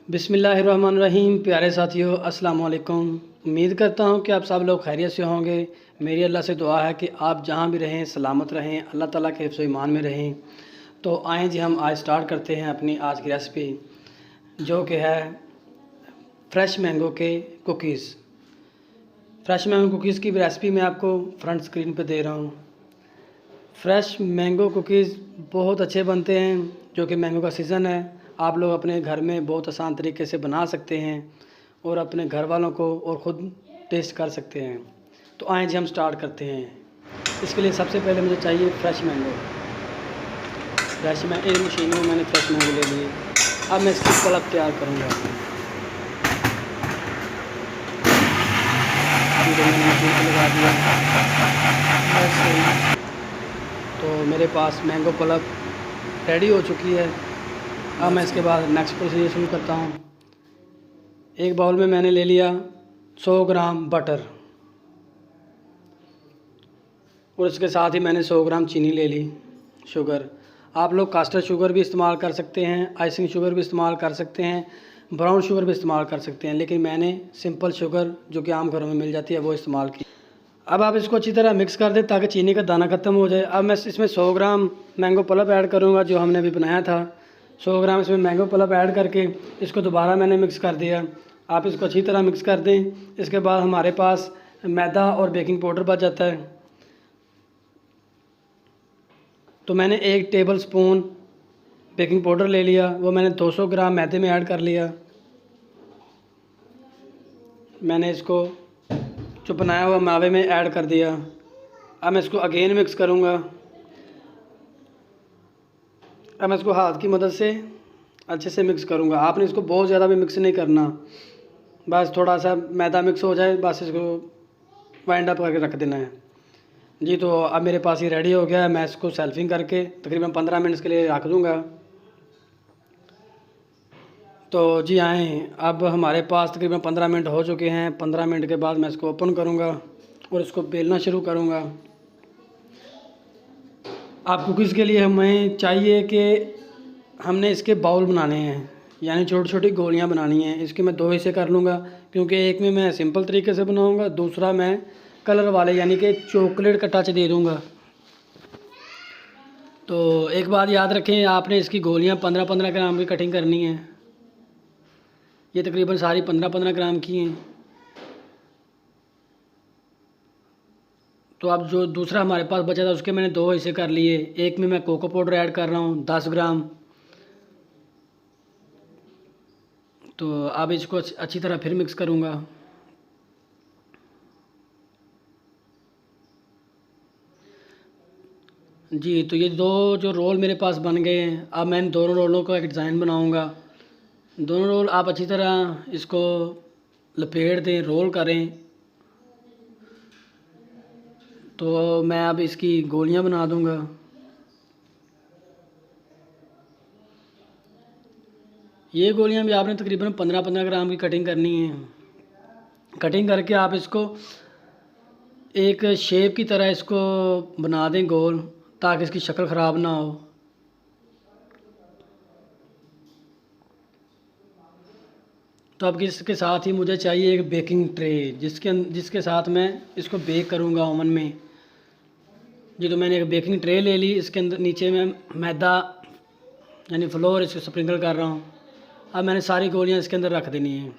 बिस्मिल्लाहिर्रहमानिर्रहीम। प्यारे साथियों, अस्सलाम वालेकुम। उम्मीद करता हूँ कि आप सब लोग खैरियत से होंगे। मेरी अल्लाह से दुआ है कि आप जहाँ भी रहें सलामत रहें, अल्लाह ताला के हिफ्ज़ ईमान में रहें। तो आएँ जी, हम आज स्टार्ट करते हैं अपनी आज की रेसिपी, जो कि है फ्रेश मैंगो के कुकीज़। फ्रेश मैंगो कुकीज़ की रेसिपी मैं आपको फ्रंट स्क्रीन पर दे रहा हूँ। फ्रेश मैंगो कुकीज़ बहुत अच्छे बनते हैं, जो कि मैंगो का सीज़न है। आप लोग अपने घर में बहुत आसान तरीके से बना सकते हैं और अपने घर वालों को और ख़ुद टेस्ट कर सकते हैं। तो आइए जी, हम स्टार्ट करते हैं। इसके लिए सबसे पहले मुझे चाहिए फ्रेश मैंगो। एक मशीन में मैंने फ्रेश मैंगो ले लिए। अब मैं इसकी पल्प तैयार करूँगा। मैंने मशीन को लगा दिया ऐसे। तो मेरे पास मैंगो पल्प रेडी हो चुकी है। अब मैं इसके बाद नेक्स्ट प्रोसीजर शुरू करता हूँ। एक बाउल में मैंने ले लिया 100 ग्राम बटर और इसके साथ ही मैंने 100 ग्राम चीनी ले ली, शुगर। आप लोग कास्टर शुगर भी इस्तेमाल कर सकते हैं, आइसिंग शुगर भी इस्तेमाल कर सकते हैं, ब्राउन शुगर भी इस्तेमाल कर सकते हैं, लेकिन मैंने सिंपल शुगर जो कि आम घरों में मिल जाती है वो इस्तेमाल की। अब आप इसको अच्छी तरह मिक्स कर दें ताकि चीनी का दाना ख़त्म हो जाए। अब मैं इसमें 100 ग्राम मैंगो पल्प ऐड करूँगा, जो हमने अभी बनाया था। 100 ग्राम इसमें मैंगो पल्प ऐड करके इसको दोबारा मैंने मिक्स कर दिया। आप इसको अच्छी तरह मिक्स कर दें। इसके बाद हमारे पास मैदा और बेकिंग पाउडर बच जाता है। तो मैंने 1 टेबल स्पून बेकिंग पाउडर ले लिया, वो मैंने 200 ग्राम मैदे में ऐड कर लिया। मैंने इसको जो बनाया हुआ मावे में ऐड कर दिया। अब मैं इसको अगेन मिक्स करूँगा। अब मैं इसको हाथ की मदद से अच्छे से मिक्स करूँगा। आपने इसको बहुत ज़्यादा भी मिक्स नहीं करना, बस थोड़ा सा मैदा मिक्स हो जाए, बस इसको वाइंड अप करके रख देना है जी। तो अब मेरे पास ये रेडी हो गया है। मैं इसको सेल्फिंग करके तकरीबन 15 मिनट के लिए रख दूँगा। तो जी आएँ, अब हमारे पास तकरीबन 15 मिनट हो चुके हैं। 15 मिनट के बाद मैं इसको ओपन करूँगा और इसको बेलना शुरू करूँगा। आप कुकीज़ के लिए हमें चाहिए कि हमने इसके बाउल बनाने हैं, यानी छोटी छोटी गोलियां बनानी हैं। इसके मैं 2 हिस्से कर लूँगा, क्योंकि एक में मैं सिंपल तरीके से बनाऊँगा, दूसरा मैं कलर वाले यानी कि चॉकलेट का टच दे दूँगा। तो एक बात याद रखें, आपने इसकी गोलियां 15-15 ग्राम की कटिंग करनी है। ये तकरीबन सारी 15-15 ग्राम की हैं। तो अब जो दूसरा हमारे पास बचा था उसके मैंने 2 हिस्से कर लिए। एक में मैं कोको पाउडर ऐड कर रहा हूँ 10 ग्राम। तो अब इसको अच्छी तरह फिर मिक्स करूँगा। जी, तो ये 2 जो रोल मेरे पास बन गए हैं। अब मैं इन दोनों रोलों का एक डिज़ाइन बनाऊँगा। दोनों रोल आप अच्छी तरह इसको लपेट दें, रोल करें। तो मैं अब इसकी गोलियां बना दूंगा। ये गोलियां भी आपने तकरीबन 15-15 ग्राम की कटिंग करनी है। कटिंग करके आप इसको एक शेप की तरह इसको बना दें गोल, ताकि इसकी शक्ल ख़राब ना हो। तो अब इसके साथ ही मुझे चाहिए एक बेकिंग ट्रे, जिसके साथ मैं इसको बेक करूँगा ओवन में जी। तो मैंने एक बेकिंग ट्रे ले ली। इसके अंदर नीचे में मैदा यानी फ्लोर इसको स्प्रिंकल कर रहा हूँ। अब मैंने सारी गोलियाँ इसके अंदर रख देनी है।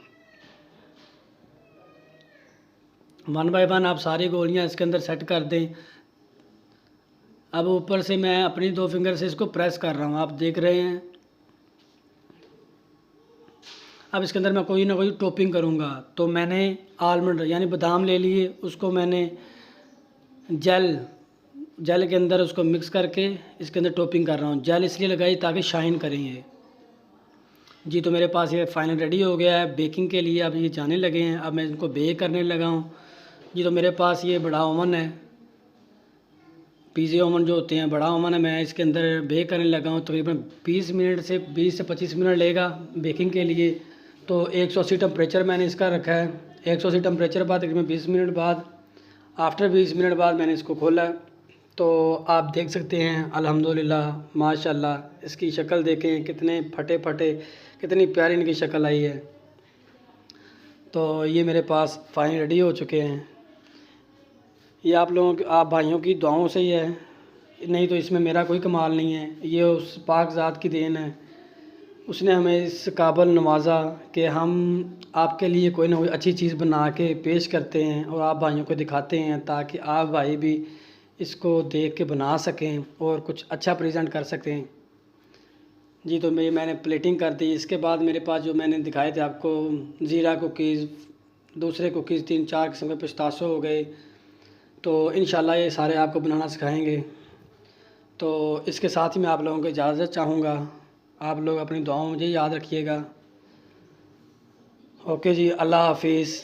1 बाय 1 आप सारी गोलियाँ इसके अंदर सेट कर दें। अब ऊपर से मैं अपनी 2 फिंगर से इसको प्रेस कर रहा हूँ, आप देख रहे हैं। अब इसके अंदर मैं कोई ना कोई टॉपिंग करूँगा। तो मैंने आलमंड यानी बादाम ले लिए, उसको मैंने जेल के अंदर उसको मिक्स करके इसके अंदर टॉपिंग कर रहा हूँ। जेल इसलिए लगाई ताकि शाइन करें ये जी। तो मेरे पास ये फाइनल रेडी हो गया है बेकिंग के लिए। अब ये जाने लगे हैं। अब मैं इनको बेक करने लगा हूँ जी। तो मेरे पास ये बड़ा ओवन है, पिज़्ज़ा ओवन जो होते हैं, बड़ा ओवन है। मैं इसके अंदर बेक करने लगा हूँ। तकरीबन 20 से 25 मिनट लेगा बेकिंग के लिए। तो 180 टेम्परेचर मैंने इसका रखा है। 180 टेम्परेचर बाद तकरीबन 20 मिनट बाद, आफ्टर 20 मिनट बाद मैंने इसको खोला। तो आप देख सकते हैं अल्हम्दुलिल्लाह माशाल्लाह, इसकी शक्ल देखें, कितने फटे फटे कितनी प्यारी इनकी शक्ल आई है। तो ये मेरे पास फ़ाइन रेडी हो चुके हैं। ये आप भाइयों की दुआओं से ही है, नहीं तो इसमें मेरा कोई कमाल नहीं है। ये उस पाक ज़ात की देन है, उसने हमें इस काबिल नवाजा कि हम आपके लिए कोई ना कोई अच्छी चीज़ बना के पेश करते हैं और आप भाइयों को दिखाते हैं, ताकि आप भाई भी इसको देख के बना सकें और कुछ अच्छा प्रेजेंट कर सकें। जी, तो मैंने प्लेटिंग कर दी। इसके बाद मेरे पास जो मैंने दिखाए थे आपको ज़ीरा कुकीज़, दूसरे कुकीज़ 3-4 किस्म के पिस्ताशो हो गए। तो इंशाल्लाह ये सारे आपको बनाना सिखाएंगे। तो इसके साथ ही मैं आप लोगों को इजाज़त चाहूँगा। आप लोग अपनी दुआओं में मुझे याद रखिएगा। ओके जी, अल्लाह हाफिज़।